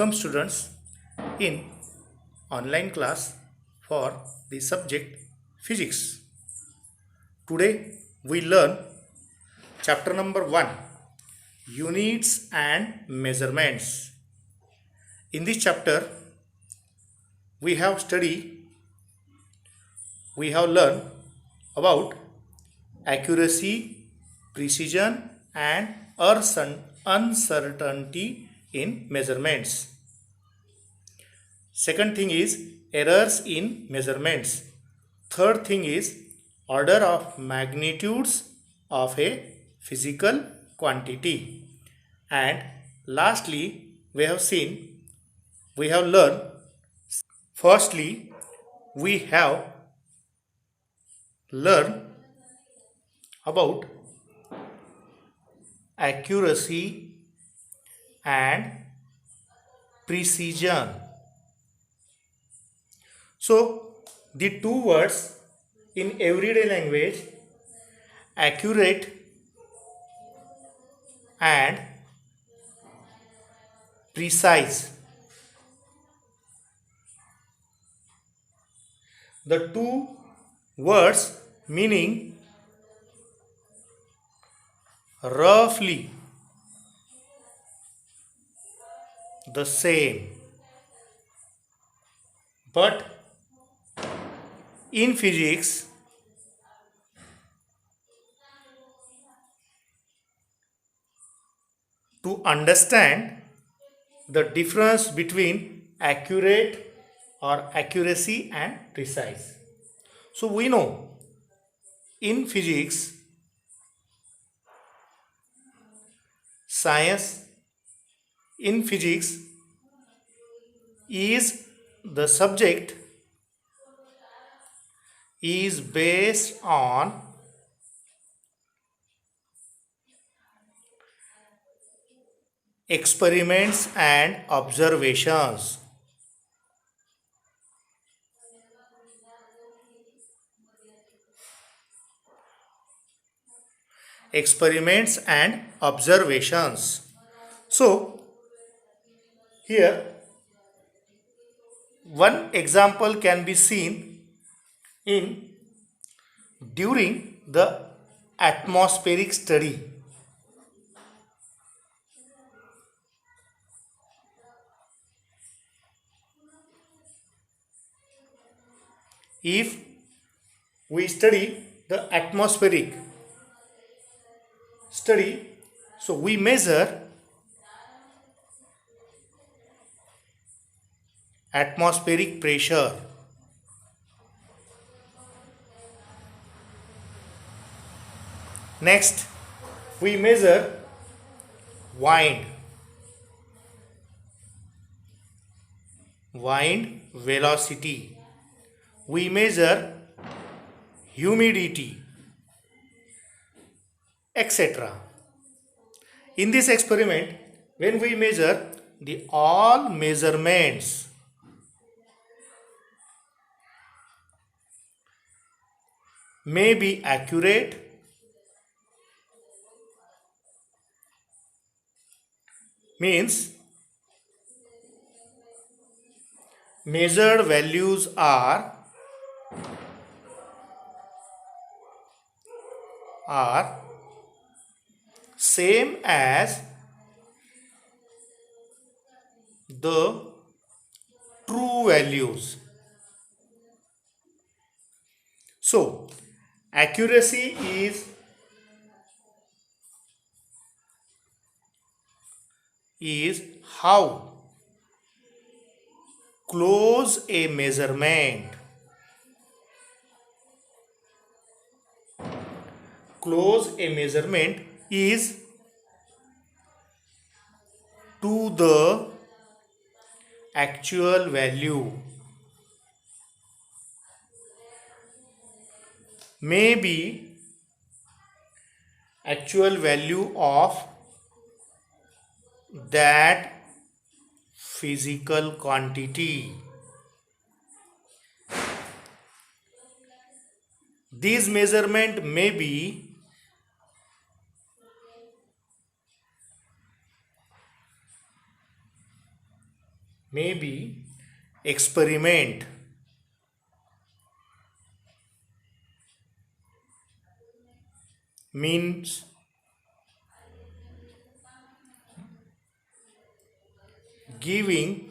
Welcome students in online class for the subject physics. Today we learn chapter number 1, units and measurements. In this chapter we have learned about accuracy, precision and uncertainty in measurements. Second thing is errors in measurements. Third thing is order of magnitudes of a physical quantity. And lastly, we have learned, firstly, we have learned about accuracy and precision. So the two words in everyday language, accurate and precise, the two words meaning roughly the same, but in physics to understand the difference between accurate or accuracy and precise. So we know in physics, in physics is the subject is based on experiments and observations. Experiments and observations. So here one example can be seen in during the atmospheric study. If we study the atmospheric study, so we measure atmospheric pressure. Next, we measure wind velocity. We measure humidity, etc. In this experiment, when we measure the all measurements may be accurate, means measured values are same as the true values. So accuracy is how close a measurement is to the actual value. Maybe actual value of that physical quantity. These measurement may be maybe experiment, means giving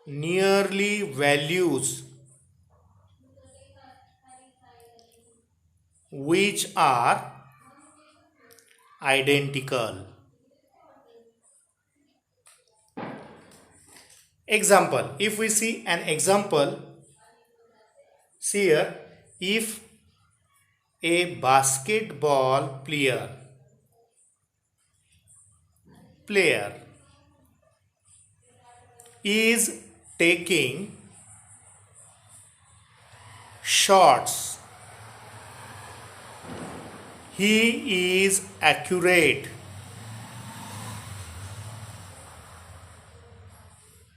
nearly values which are identical. Example, if we see an example, see here, if a basketball player is taking shots, he is accurate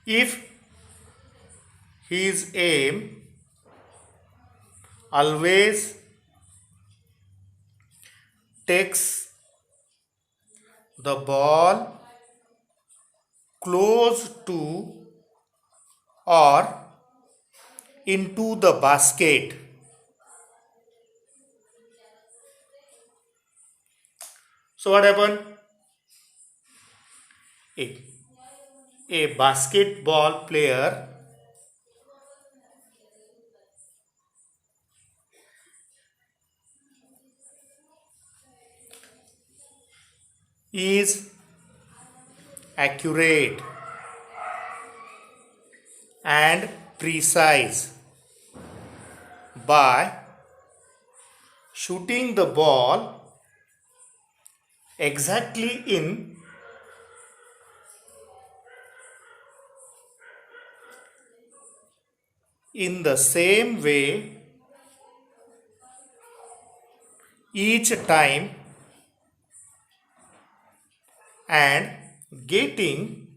if his aim always takes the ball close to or into the basket. So what happened? A, a basketball player is accurate and precise by shooting the ball exactly in the same way each time and getting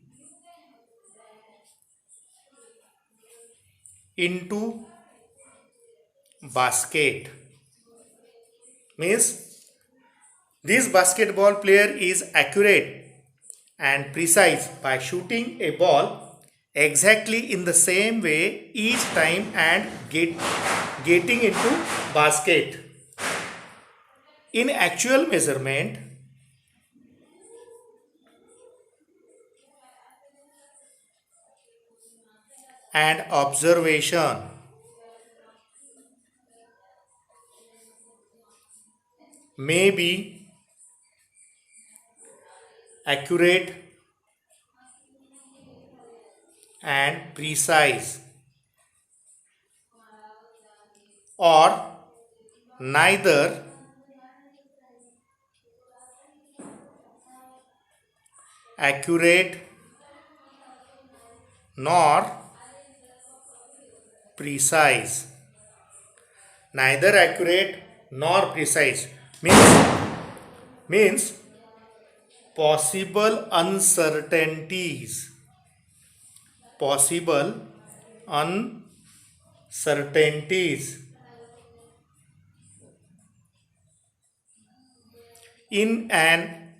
into basket. Means this basketball player is accurate and precise by shooting a ball exactly in the same way each time and getting into basket. In actual measurement, and observation, may be accurate and precise or neither accurate nor precise. Neither accurate nor precise means possible uncertainties. Possible uncertainties in an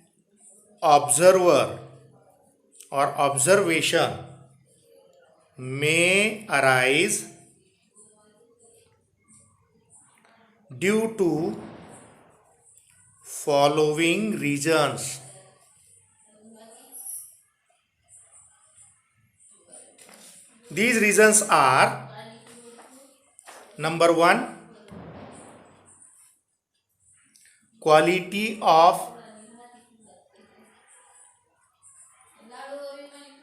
observer or observation may arise due to following reasons. These reasons are: number one, quality of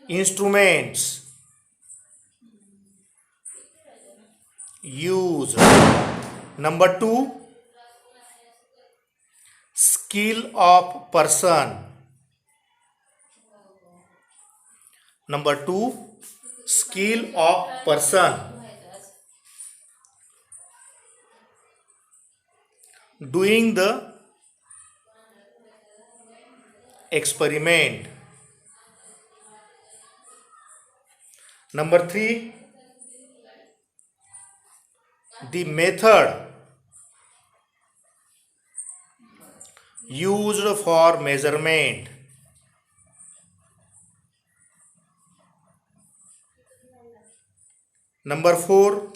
instruments used. Number two, skill of person. Number two, skill of person doing the experiment. Number three, the method used for measurement. Number 4,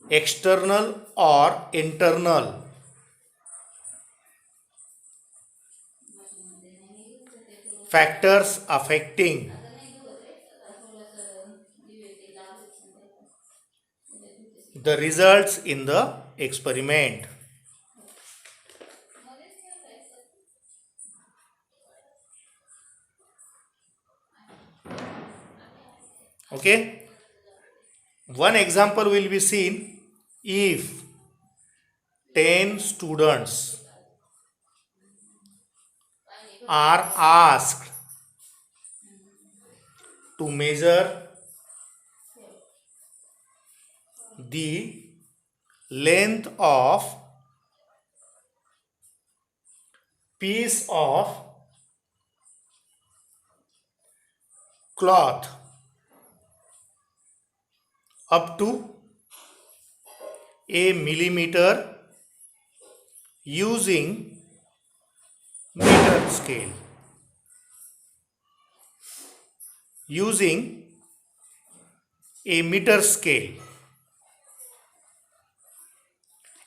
external or internal. Factors affecting the results in the experiment. Okay. One example will be seen if 10 students are asked to measure the length of piece of cloth up to a millimeter using meter scale. Using a meter scale.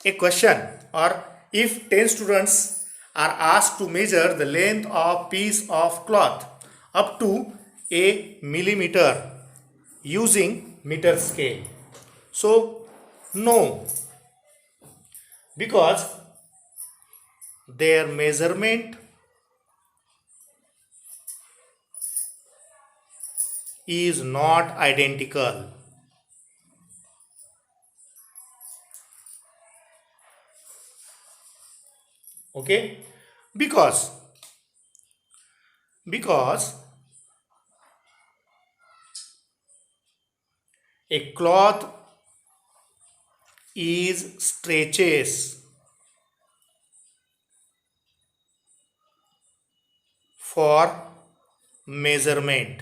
A question, or if 10 students are asked to measure the length of piece of cloth up to a millimeter using meter scale. So no, because their measurement is not identical. Okay, because a cloth is stretches for measurement.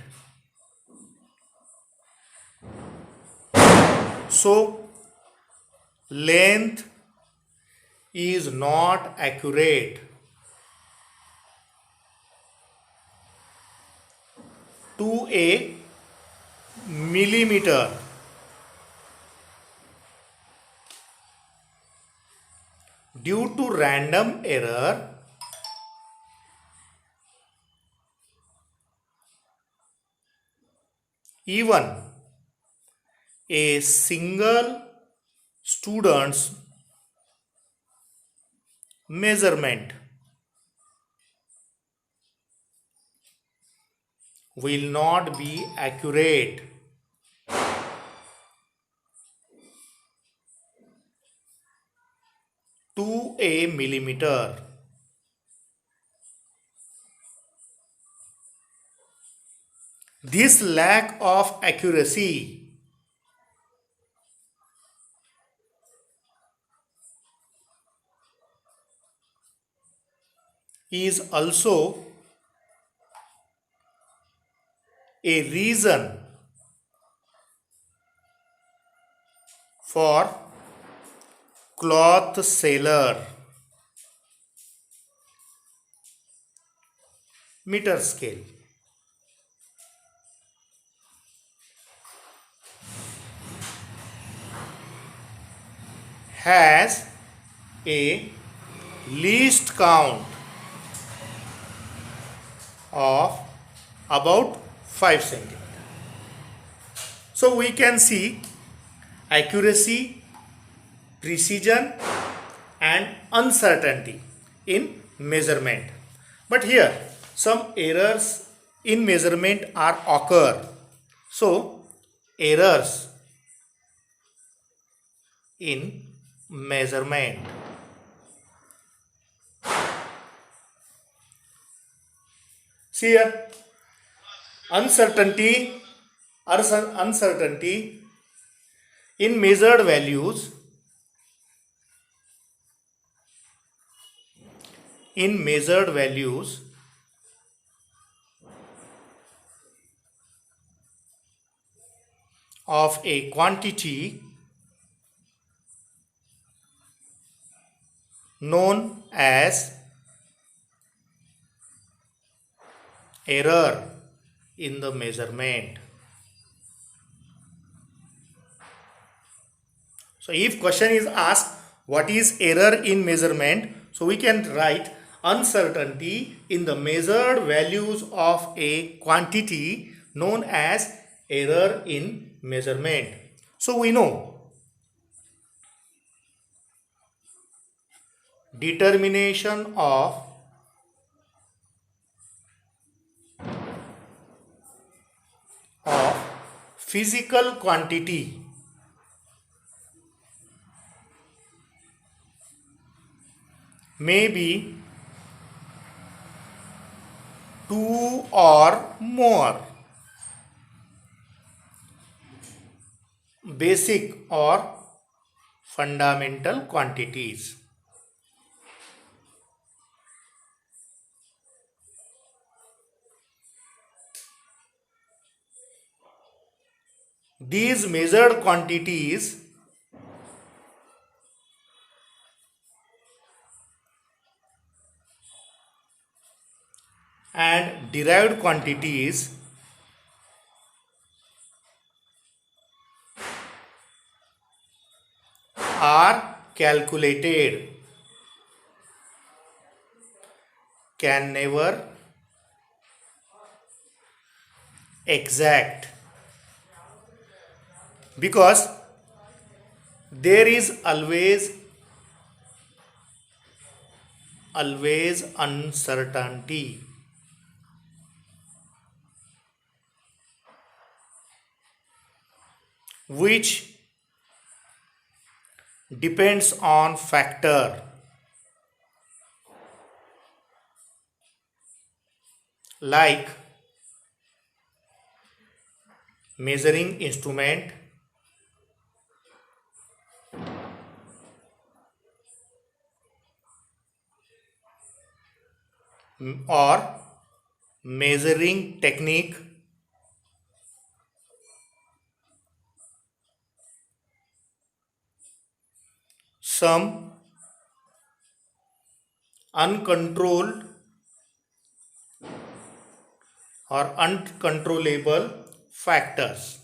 So length is not accurate to a millimeter due to random error. Even a single student's measurement will not be accurate to a millimeter. This lack of accuracy is also a reason for cloth seller meter scale. Has a least count of about 5 centimeter. So we can see accuracy, precision and uncertainty in measurement. But here some errors in measurement are occur. So errors in measurement. See here, uncertainty in measured values of a quantity known as error in the measurement. So if question is asked what is error in measurement, so we can write uncertainty in the measured values of a quantity known as error in measurement. So we know determination of physical quantity may be two or more basic or fundamental quantities. These measured quantities and derived quantities are calculated, can never exact, because there is always uncertainty. Which depends on factor like measuring instrument, or measuring technique, some uncontrolled or uncontrollable factors.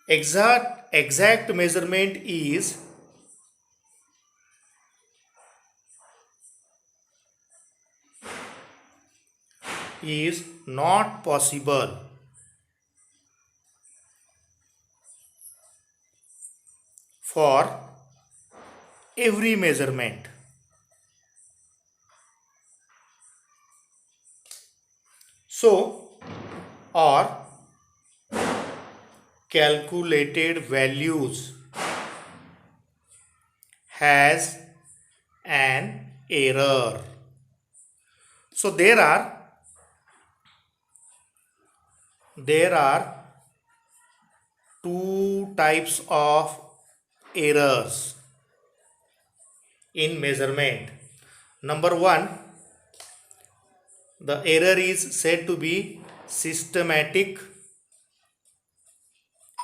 Exact measurement is not possible for every measurement. So, or calculated values has an error. So there are two types of errors in measurement. Number one, the error is said to be systematic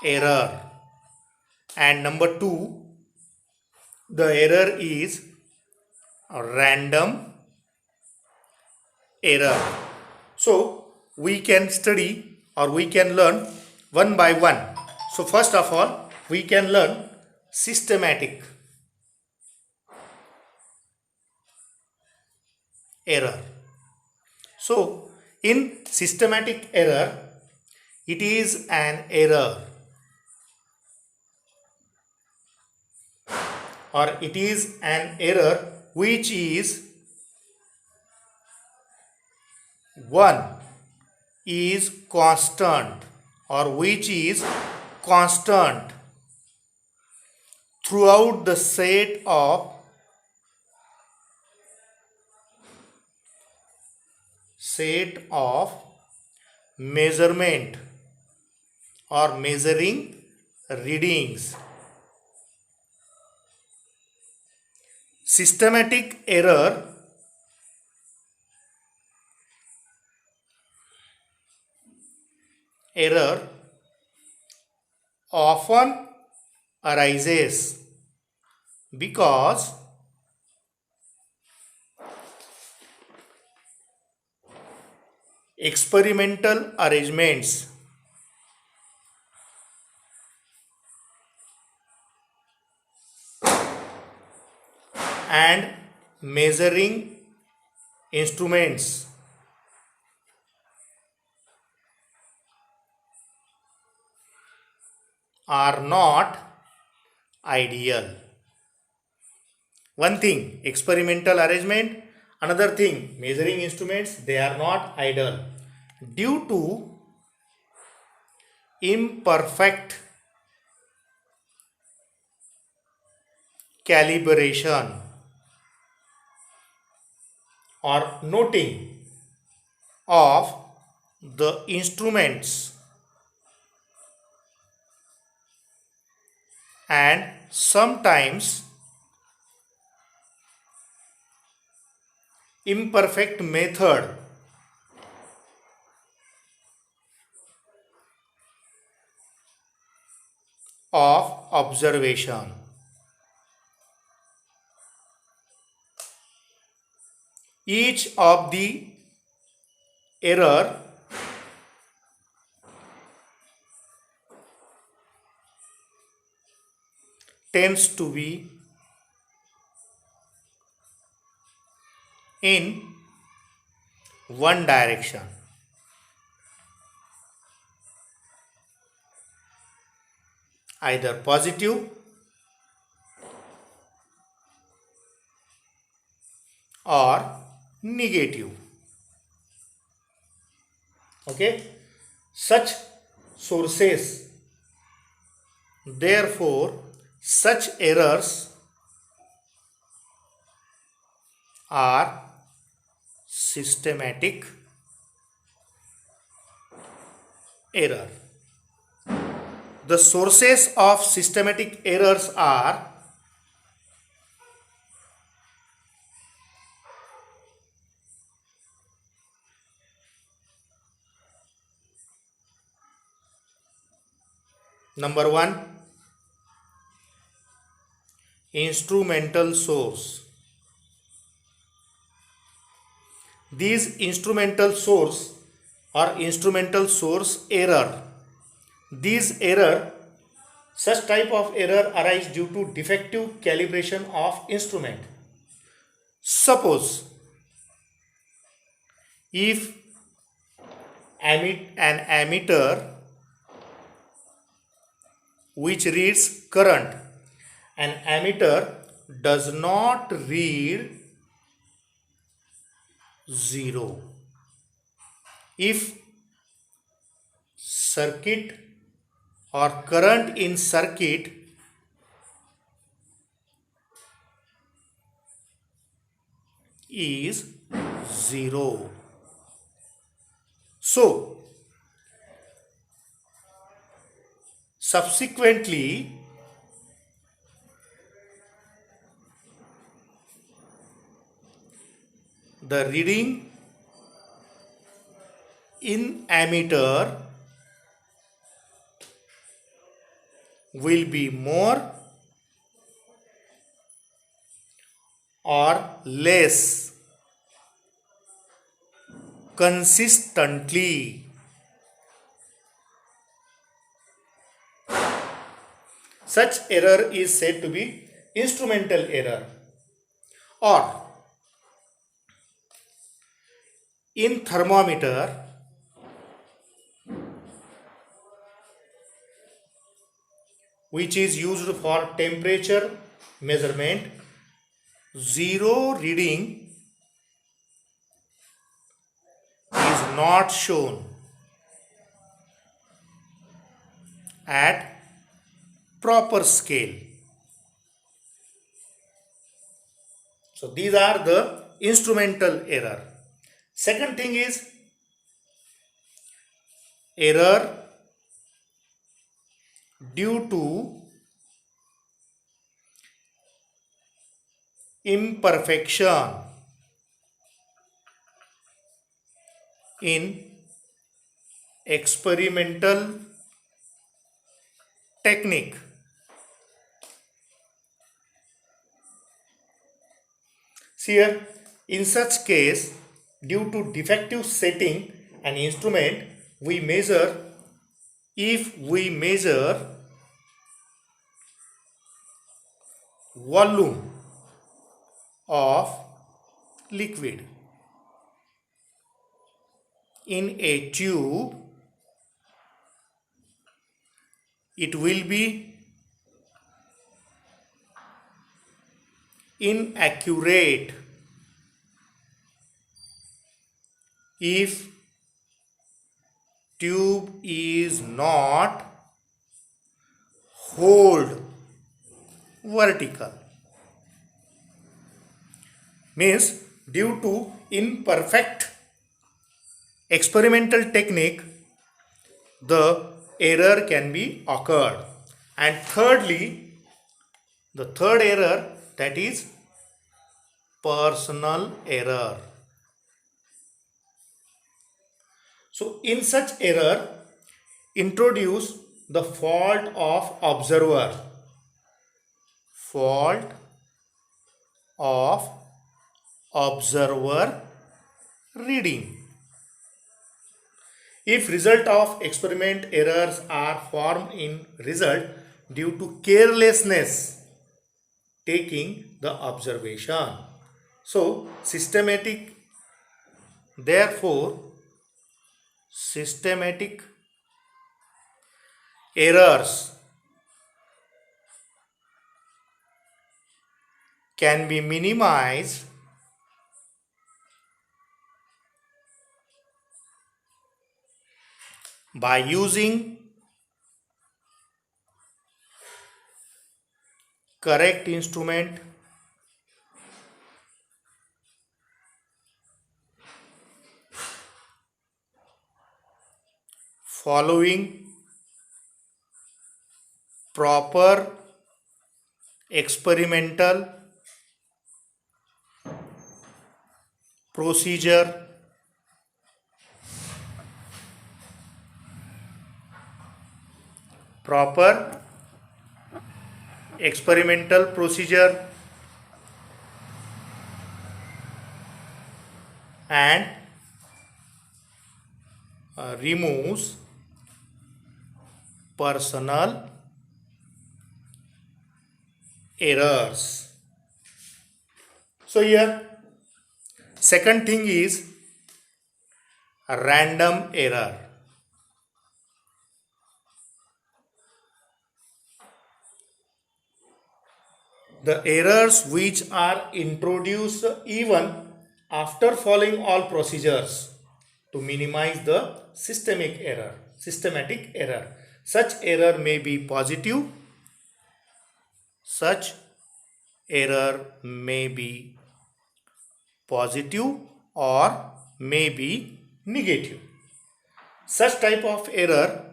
error, and number two, the error is a random error. So we can study or we can learn one by one. So first of all, we can learn systematic error. So in systematic error, it is an error or it is an error which is one is constant or which is constant throughout the set of measurement or measuring readings. Systematic error often arises because experimental arrangements and measuring instruments are not ideal. One thing, experimental arrangement, another thing, measuring instruments, they are not ideal due to imperfect calibration or noting of the instruments and sometimes imperfect method of observation. Each of the error tends to be in one direction, either positive or negative. Okay, such sources, therefore such errors are systematic error. The sources of systematic errors are number 1, instrumental source. These instrumental source or instrumental source error. These error, such type of error arise due to defective calibration of instrument. Suppose if an ammeter which reads current, an ammeter does not read 0. If circuit or current in circuit is 0. So, subsequently, the reading in ammeter will be more or less consistently. Such error is said to be instrumental error. Or in thermometer, which is used for temperature measurement, 0 reading is not shown at proper scale. So these are the instrumental error. Second thing is error due to imperfection in experimental technique. See here, in such case, due to defective setting an instrument, we measure, if we measure volume of liquid in a tube, it will be inaccurate if tube is not hold vertical. Means due to imperfect experimental technique, the error can be occurred. And thirdly, the third error, that is personal error. So in such error, introduce the fault of observer. Fault of observer reading. If result of experiment errors are formed in result due to carelessness taking the observation. So therefore systematic errors can be minimized by using correct instrument, following proper experimental procedure, proper experimental procedure and removes personal errors. So here second thing is random error. The errors which are introduced even after following all procedures to minimize the systematic error. Such error may be positive, such error may be positive or may be negative. Such type of error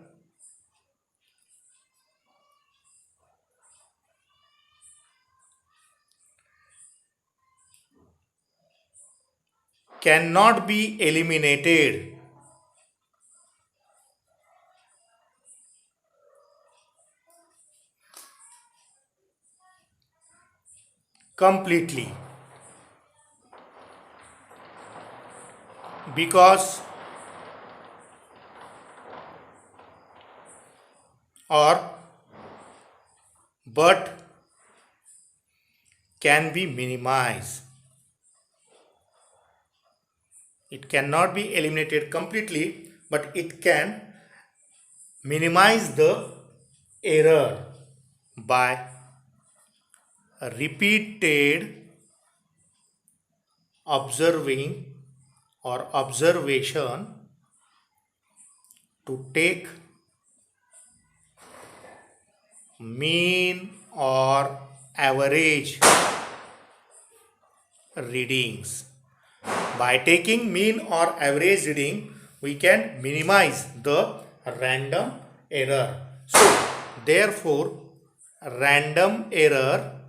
cannot be eliminated completely because but can be minimized. It cannot be eliminated completely, but it can minimize the error by repeated observing or observation to take mean or average readings. By taking mean or average reading, we can minimize the random error. So, therefore, random error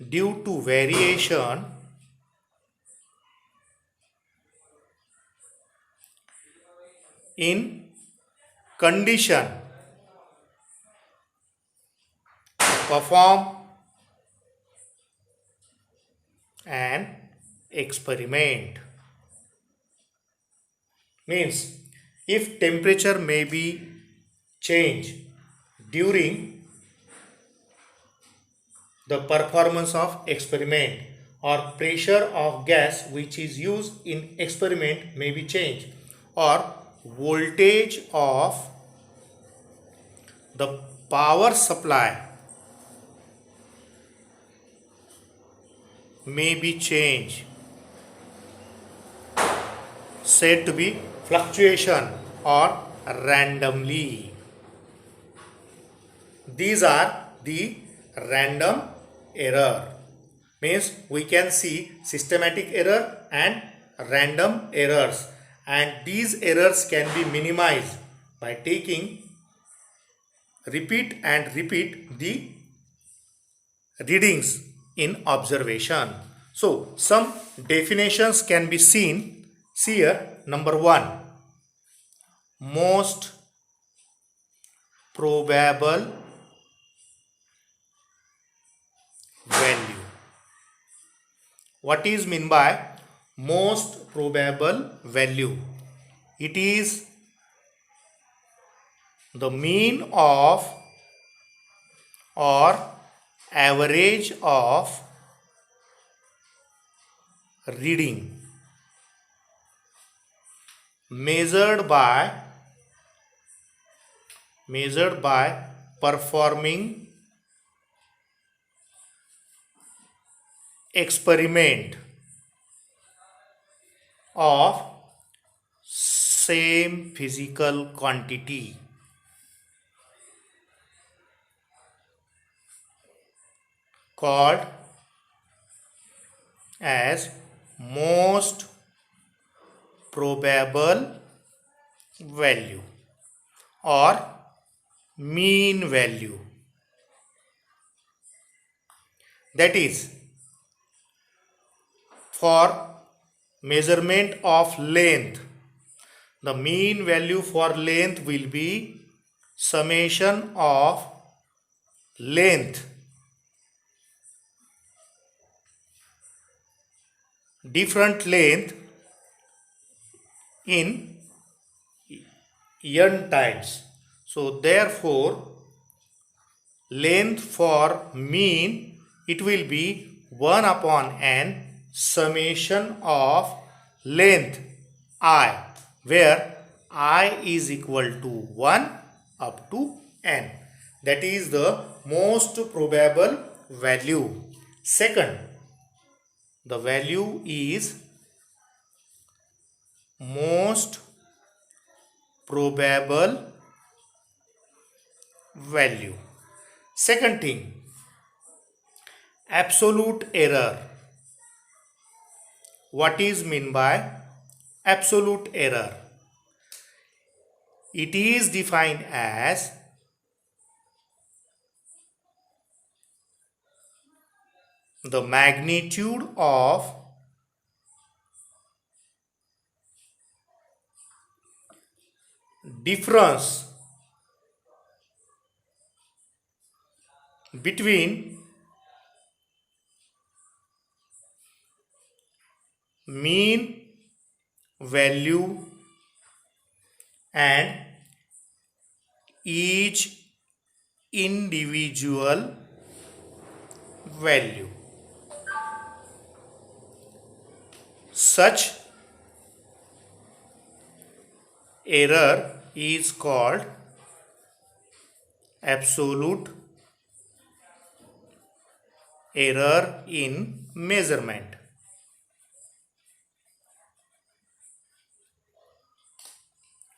due to variation in condition perform an experiment. Means if temperature may be changed during the performance of experiment, or pressure of gas which is used in experiment may be changed, or voltage of the power supply may be changed, said to be fluctuation or randomly. These are the random error. Means we can see systematic error and random errors, and these errors can be minimized by taking repeat and repeat the readings in observation. So some definitions can be seen here. Number 1, most probable value. What is meant by most probable value? It is the mean of or average of reading measured by performing experiment of same physical quantity, called as most probable value or mean value. That is, for measurement of length, the mean value for length will be summation of length, different length in n times. So therefore length for mean, it will be 1 upon n summation of length I, where I is equal to 1 up to n. That is the most probable value. Second, the value is most probable value. Second thing, absolute error. What is meant by absolute error? It is defined as the magnitude of difference between mean value and each individual value. Such error is called absolute error in measurement.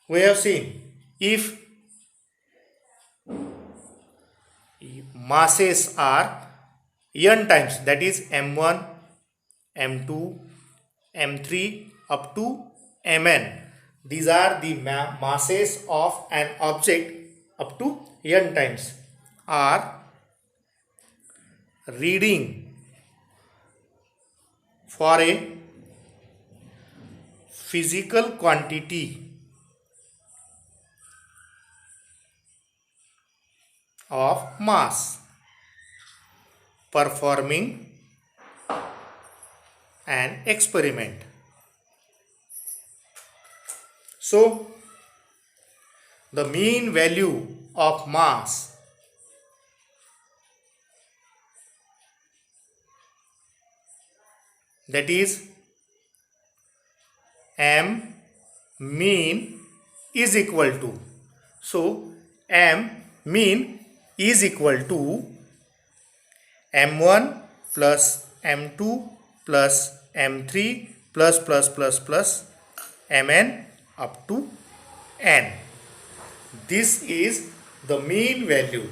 We have seen if masses are n times, that is m1, m2, m3 up to mn. These are the masses of an object up to n times, are reading for a physical quantity of mass performing an experiment. So the mean value of mass that is m mean is equal to, so m mean is equal to m1 plus m2 plus m3 plus mn up to n. This is the mean value,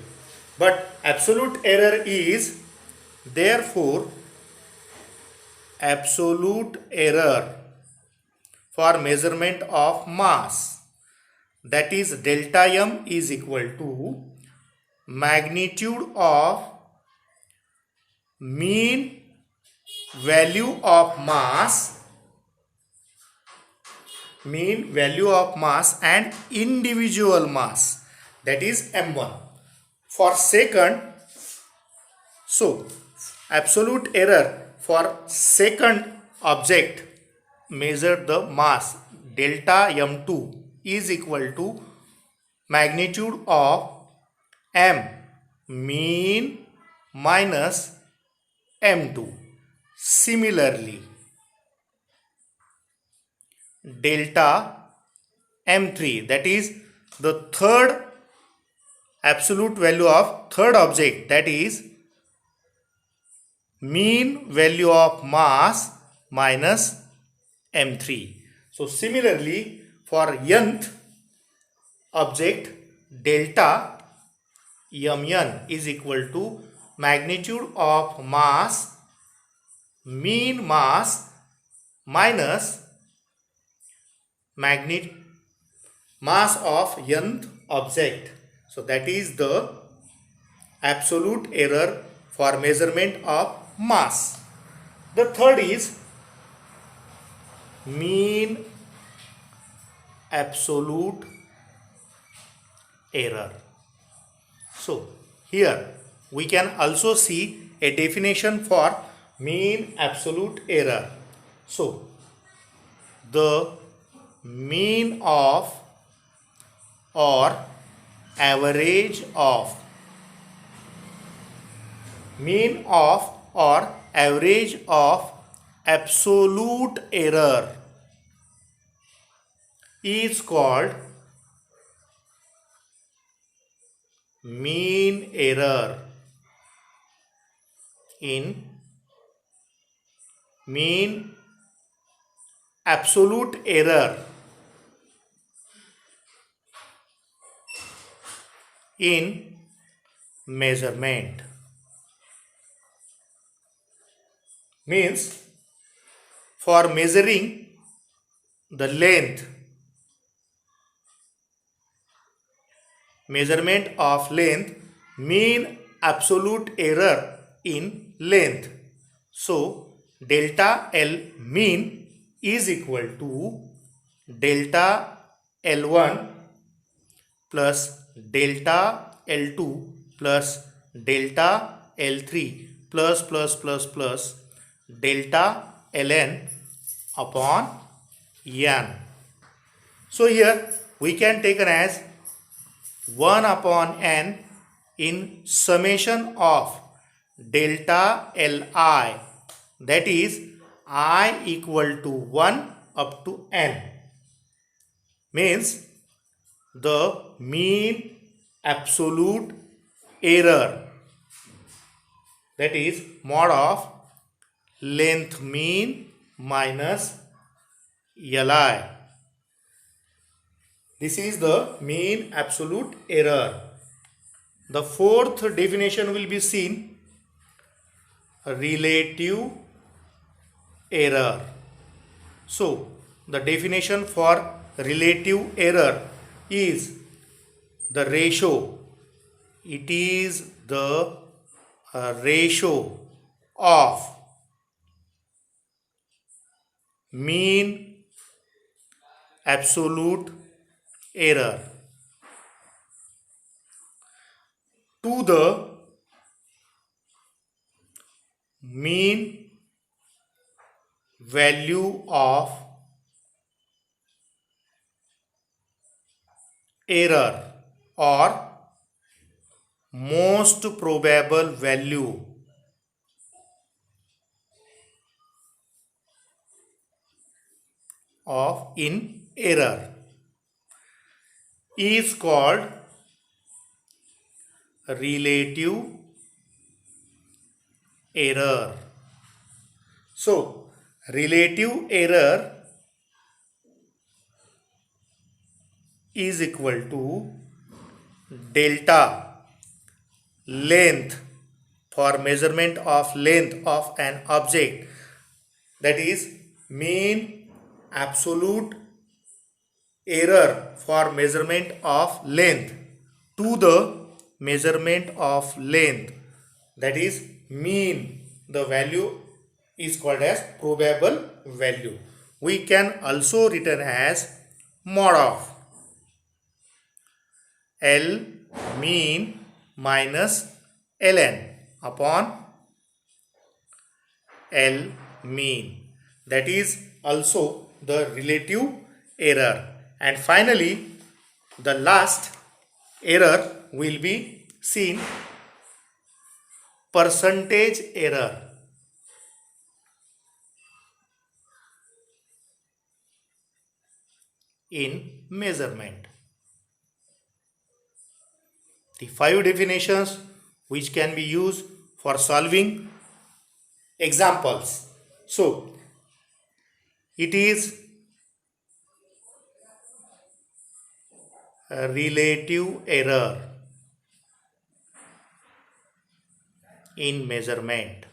but absolute error is, therefore absolute error for measurement of mass, that is delta m is equal to magnitude of mean value of mass and individual mass, that is m1 for second. So absolute error for second object measure the mass delta m2 is equal to magnitude of m mean minus m2. Similarly, delta m3, that is the third absolute value of third object, that is mean value of mass minus m3. So similarly, for nth object, delta mn is equal to magnitude of mass mean mass minus mass of nth object. So that is the absolute error for measurement of mass. The third is mean absolute error. So here we can also see a definition for mean absolute error. So the mean of or average of absolute error is called mean error. In mean absolute error in measurement means for measuring the length, measurement of length, mean absolute error in length. So delta L mean is equal to delta L1 plus delta L2 plus delta L3 plus delta Ln upon n. So here we can take it as 1 upon n in summation of delta Li, that is I equal to 1 up to n, means the mean absolute error, that is mod of length mean minus Li. This is the mean absolute error. The fourth definition will be seen, relative error. So the definition for relative error is the ratio. It is the ratio of mean absolute error to the mean value of error or most probable value of in error is called relative error. So, relative error is equal to delta length for measurement of length of an object, that is mean absolute error for measurement of length to the measurement of length, that is mean, the value is called as probable value. We can also written as mod of L mean minus ln upon L mean, that is also the relative error. And finally, the last error will be seen percentage error. In measurement. The 5 definitions which can be used for solving examples. So, it is a relative error in measurement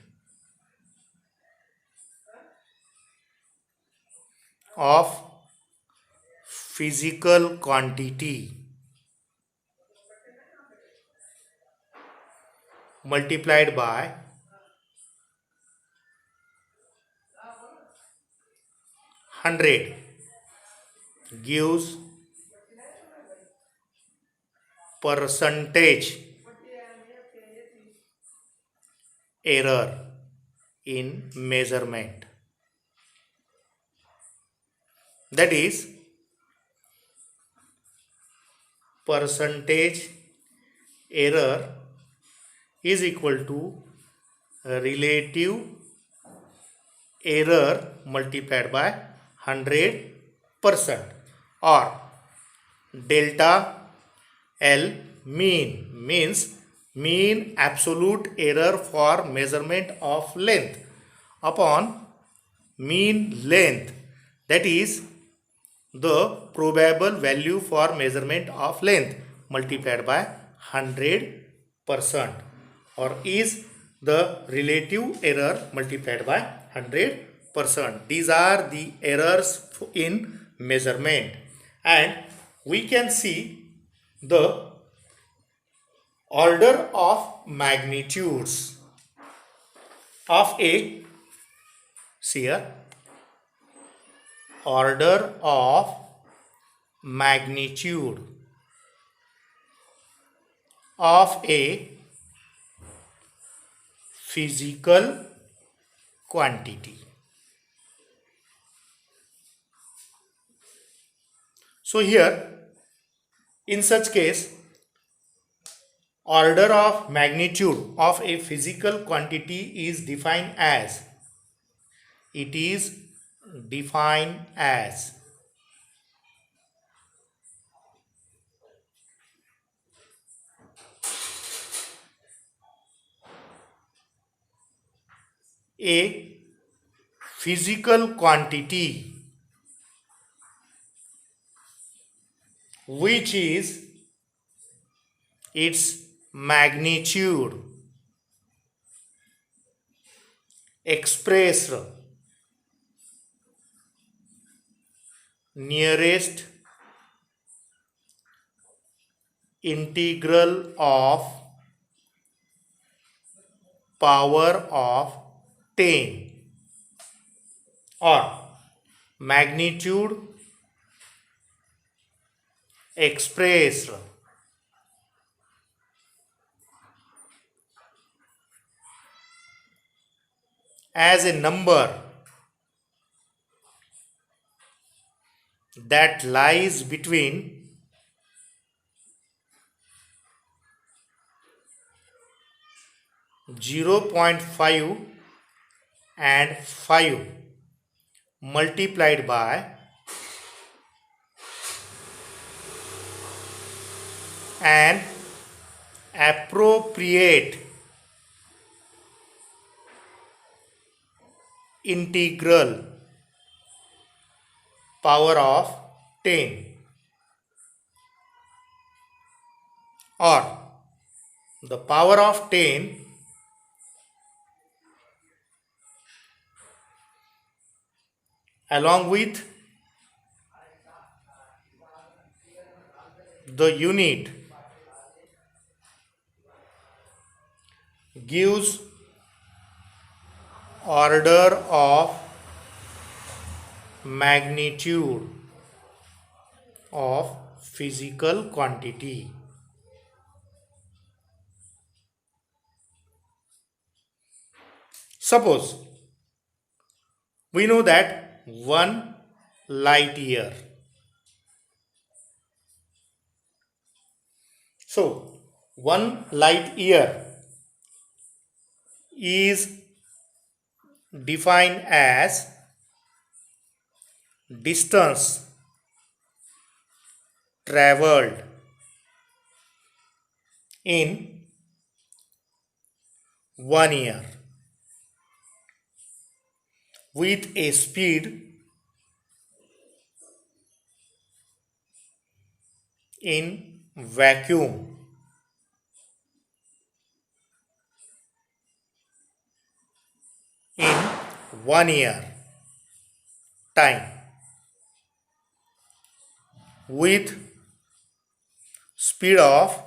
of physical quantity multiplied by 100 gives percentage error in measurement. That is, percentage error is equal to relative error multiplied by 100%, or delta L mean means mean absolute error for measurement of length upon mean length, that is the probable value for measurement of length multiplied by 100%, or is the relative error multiplied by 100%. These are the errors in measurement, and we can see the order of magnitudes of a, see here, order of magnitude of a physical quantity. So here, in such case, order of magnitude of a physical quantity is defined as, it is defined as a physical quantity which is its magnitude expressed nearest integral of power of 10, or magnitude expressed as a number that lies between 0.5 and 5 multiplied by an appropriate integral power of 10, or the power of 10 along with the unit gives order of magnitude of physical quantity. Suppose we know that 1 light year. So 1 light year is defined as distance traveled in 1 year with a speed in vacuum in 1 year time with speed of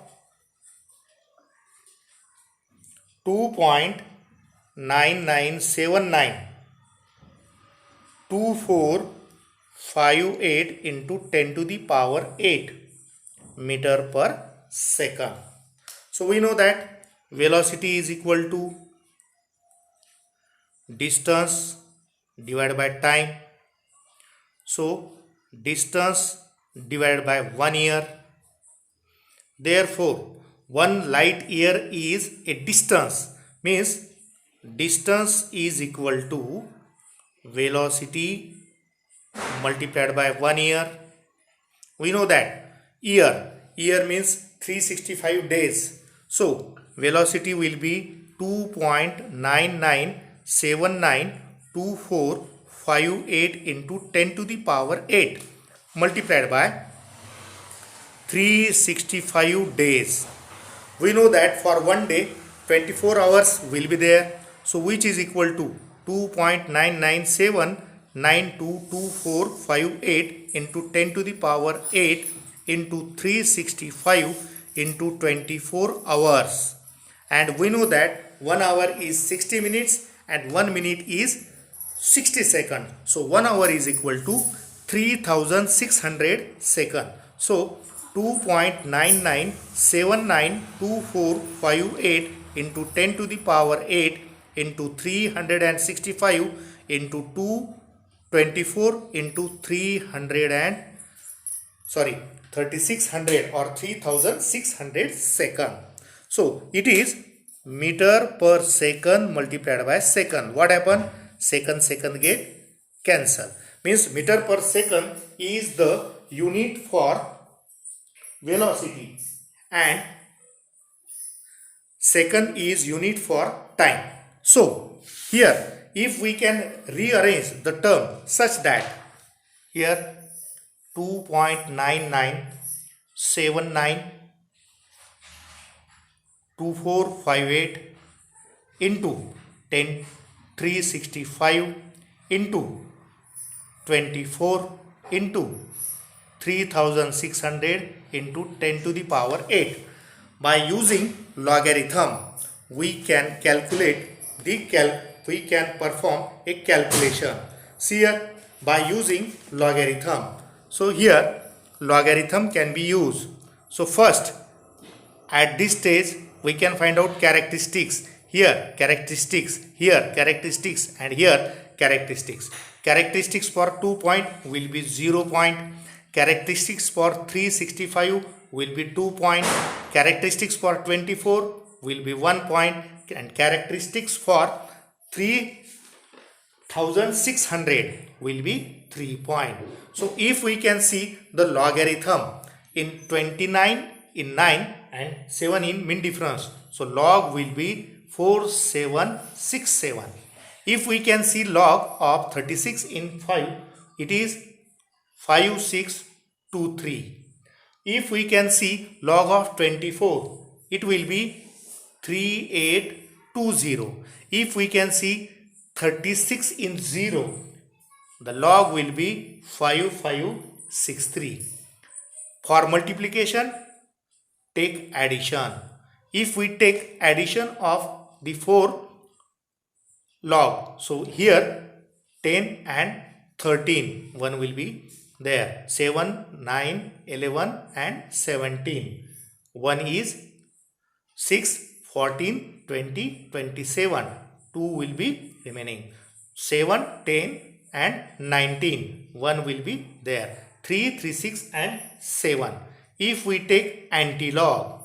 2.99792458 into 10 to the power 8 meter per second. So we know that velocity is equal to distance divided by time. So distance divided by 1 year. Therefore 1 light year is a distance, means distance is equal to velocity multiplied by 1 year. We know that year means 365 days. So velocity will be 2.99792458 into 10 to the power 8 multiplied by 365 days. We know that for one day 24 hours will be there. So which is equal to 2.99792458 into 10 to the power 8 into 365 into 24 hours. And we know that 1 hour is 60 minutes and 1 minute is 60 seconds. So 1 hour is equal to 3600 seconds. So 2.99792458 into 10 to the power 8 into 365 into 224 into 3600 or 3600 second. So it is meter per second multiplied by second. What happened? Second get cancel. Means meter per second is the unit for velocity and second is unit for time. So here if we can rearrange the term such that here 2.99792458 into 365 into 24 into 3600 into 10 to the power 8. By using logarithm, we can perform a calculation. See here, by using logarithm. So here logarithm can be used. So first at this stage we can find out characteristics. Here characteristics, here characteristics, and here characteristics. Characteristics for 2 point will be 0 point. Characteristics for 365 will be 2 point. Characteristics for 24 will be 1 point. and characteristics for 3600 will be 3 point. So if we can see the logarithm in 29 in 9 and 7 in mean difference, so log will be 4767. If we can see log of 36 in 5, it is 5623. If we can see log of 24, it will be 3820. If we can see 36 in 0, the log will be 5563. For multiplication, take addition. If we take addition of the 4 log, so here 10 and 13, one will be there, 7, 9, 11 and 17. One is 6, 14, 20, 27. 2 will be remaining. 7, 10 and 19. 1 will be there. 3, 3, 6 and 7. If we take antilog,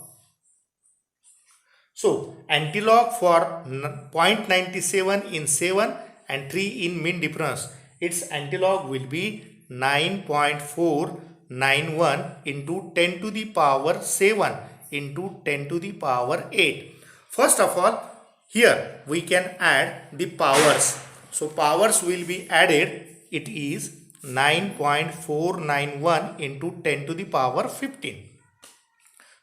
so antilog for 0.97 in 7 and 3 in mean difference, its antilog will be 9.491 into 10 to the power 7 into 10 to the power 8. First of all, here we can add the powers. So powers will be added. It is 9.491 into 10 to the power 15.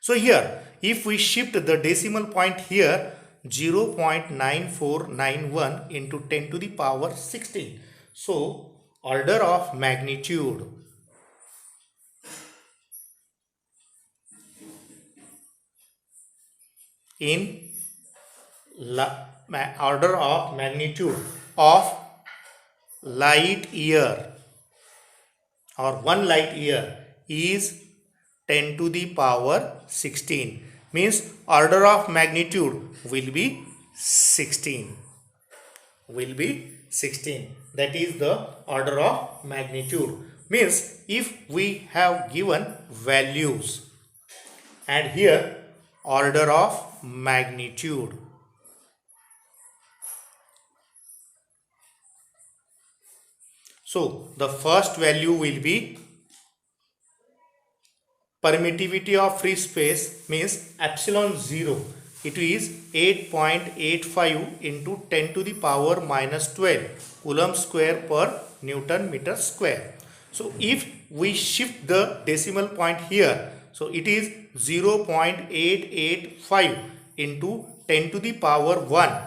So here, if we shift the decimal point here, 0.9491 into 10 to the power 16. So order of magnitude in order of magnitude of light year or 1 light year is 10 to the power 16, means order of magnitude will be 16, that is the order of magnitude. Means if we have given values and here order of magnitude, so the first value will be permittivity of free space, means epsilon 0. It is 8.85 into 10 to the power minus 12 coulomb square per Newton meter square. So if we shift the decimal point here, so it is 0.885 into 10 to the power 1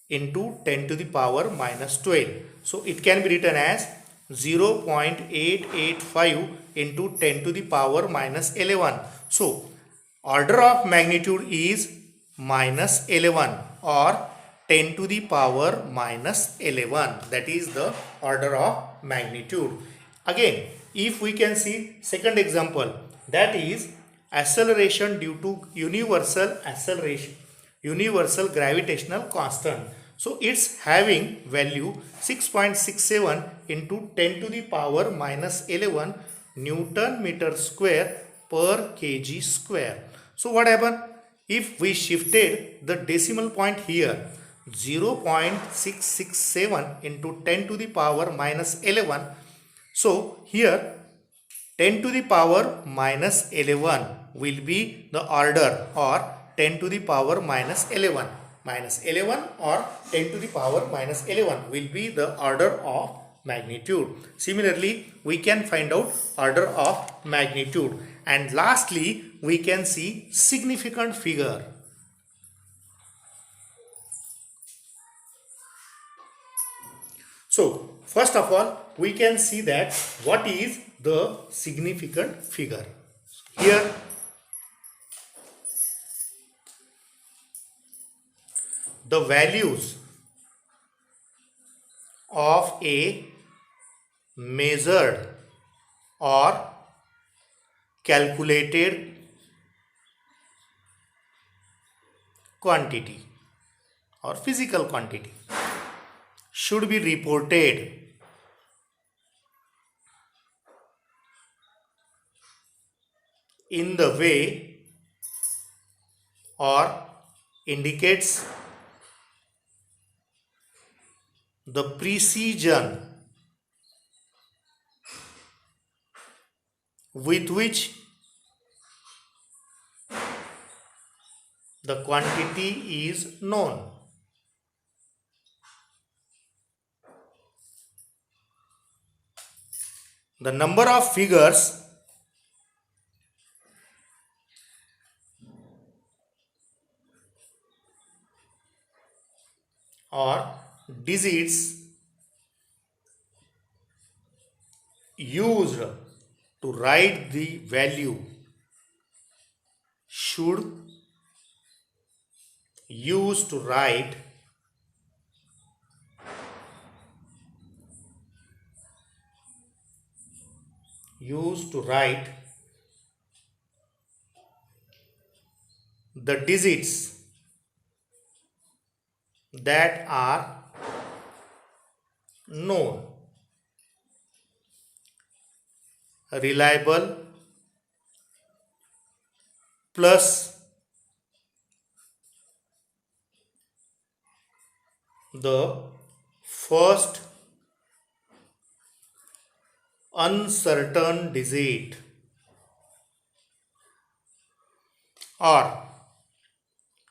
into 10 to the power minus 12. So it can be written as 0.885 into 10 to the power minus 11. So order of magnitude is minus 11 or 10 to the power minus 11. That is the order of magnitude. Again, if we can see second example, that is acceleration due to universal gravitational constant. So it's having value 6.67 into 10 to the power minus 11 Newton meter square per kg square. So what happened? If we shifted the decimal point here, 0.667 into 10 to the power minus 11. So here 10 to the power minus 11 will be the order, or 10 to the power minus 11 or 10 to the power minus 11 will be the order of magnitude. Similarly, we can find out order of magnitude. And lastly, we can see significant figure. So first of all, we can see that what is the significant figure. Here the values of a measured or calculated quantity or physical quantity should be reported in the way or indicates the precision with which the quantity is known. The number of figures or digits used to write the value should use to write the digits that are known. Reliable plus the first uncertain digit, or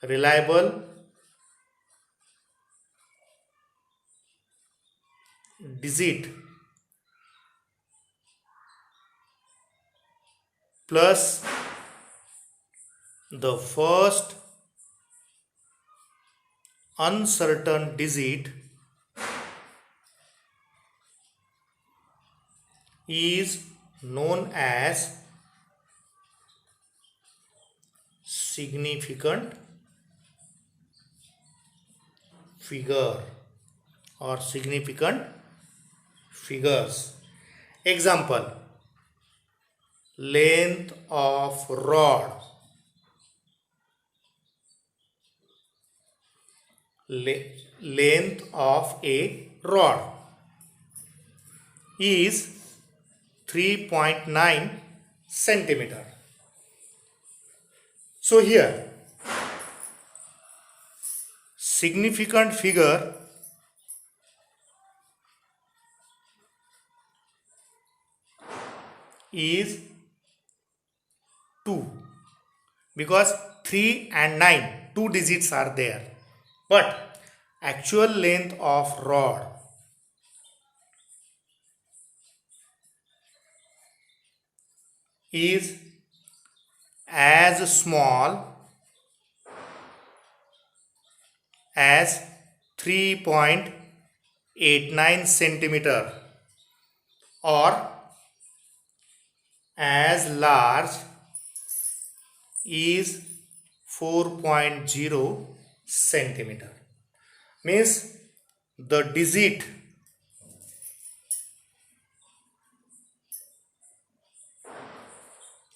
reliable digit plus the first uncertain digit is known as significant figure or significant figures. Example: length of rod, length of a rod is 3.9 centimeter. So here significant figure is 2 because 3 and 9 two digits are there, but actual length of rod is as small as 3.89 centimeter or as large is 4.0 centimeter. Means the digit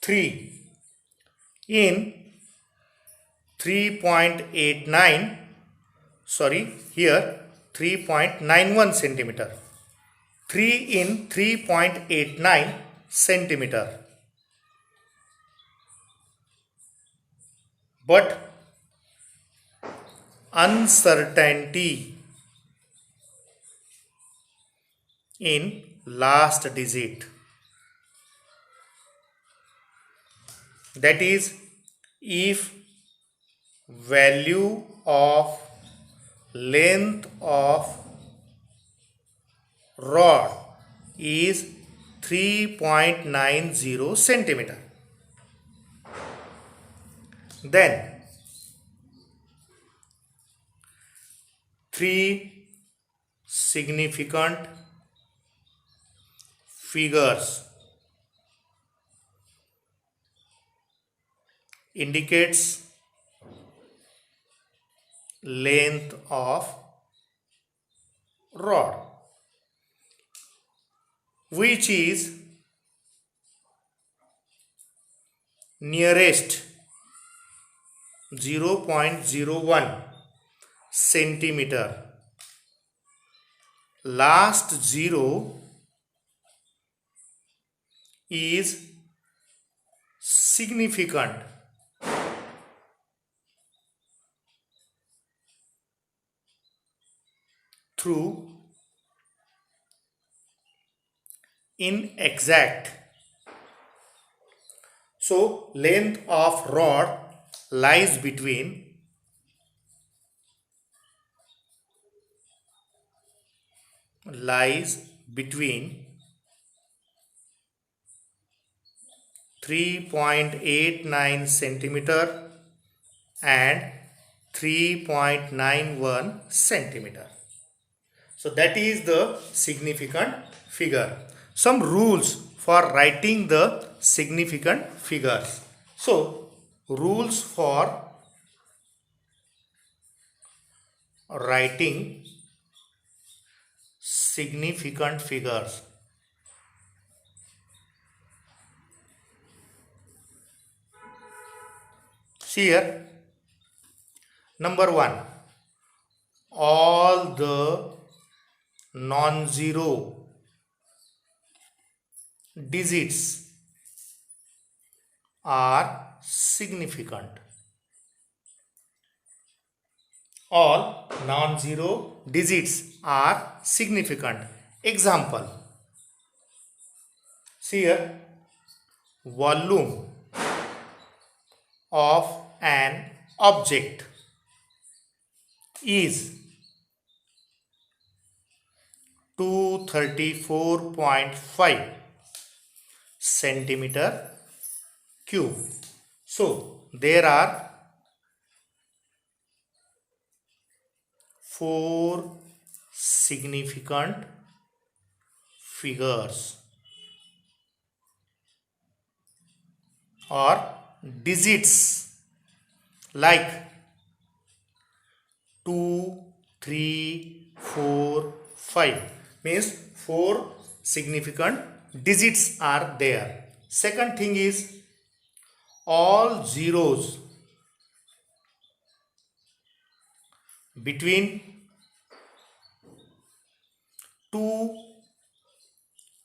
three in 3.89, sorry, here 3.91 centimeter, 3 in 3.89 centimeter, but uncertainty in last digit, that is, if value of length of rod is 3.90 centimeter, then 3 significant figures indicates length of rod, which is nearest 0.01 centimeter, last zero is significant through inexact. So length of rod lies between 3.89 centimeter and 3.91 centimeter. So that is the significant figure. Some rules for writing the significant figures. So rules for writing significant figures. See here, number 1, all the non-zero digits are significant. All non-zero digits are significant. Example, see here, volume of an object is 234.5 centimeter cube. So there are 4 significant figures or digits like 2, 3, 4, 5 means 4 significant digits are there. Second thing is all zeros between 2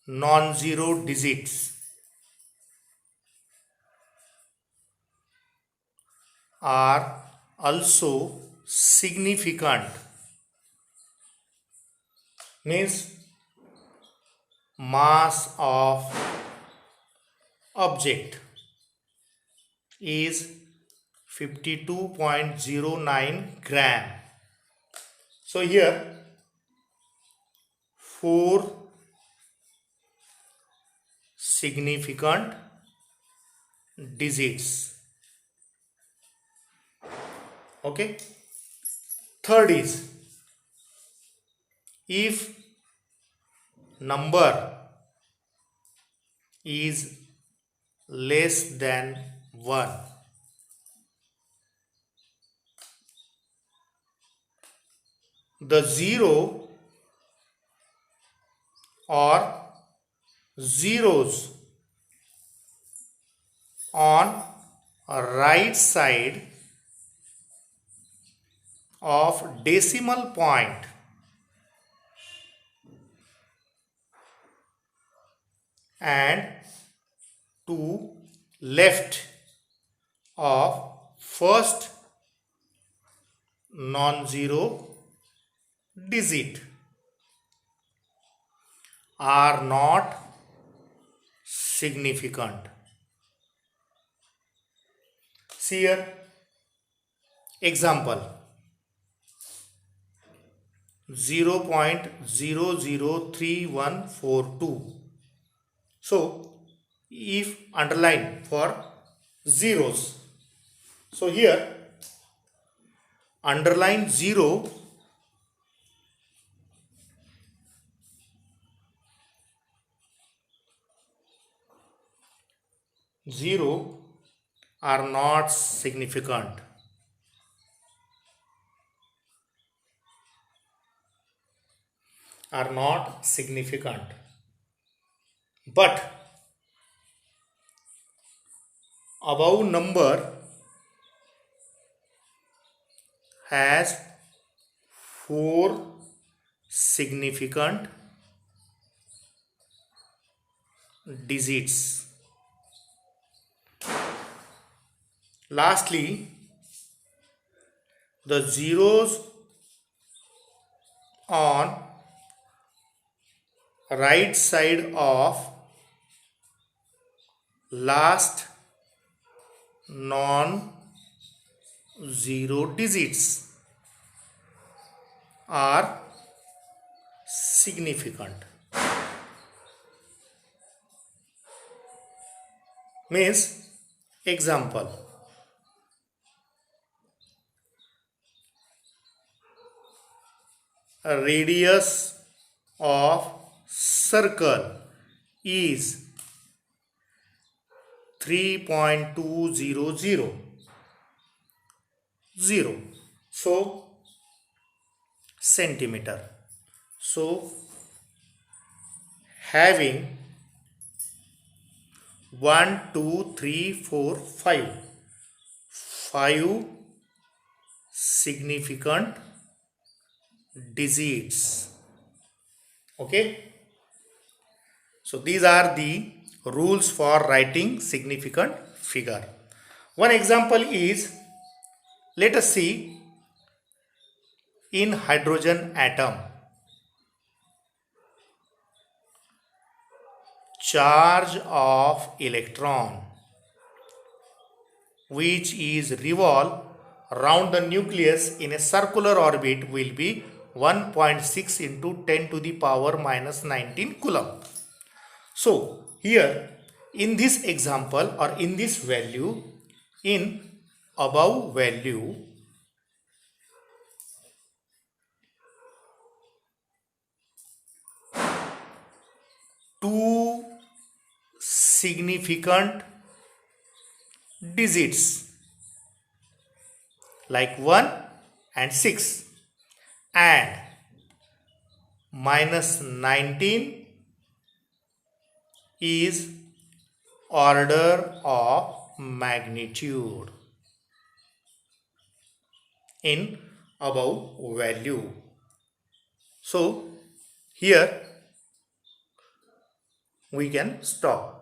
non-zero digits are also significant, means mass of object is 52.09 gram. So here 4 significant digits. Okay. Third is if number is less than 1, the zero or zeros on right side of decimal point and to left of first non-zero digit are not significant. See here, example 0.003142. So if underline for zeros, so here underline 0 are not significant. Are not significant. But above number has 4 significant digits. Lastly, the zeros on right side of last non-zero digits are significant. Means, example, a radius of circle is 3.200 so centimeter. So having 1 2 3 4 5 significant digits. Okay, so these are the rules for writing significant figure. One example is, let us see, in hydrogen atom, charge of electron which is revolve around the nucleus in a circular orbit will be 1.6 into 10 to the power minus 19 coulomb. So here in this example or in this value, in above value, two significant digits like 1 and 6 and minus 19 is order of magnitude in above value. So here we can stop.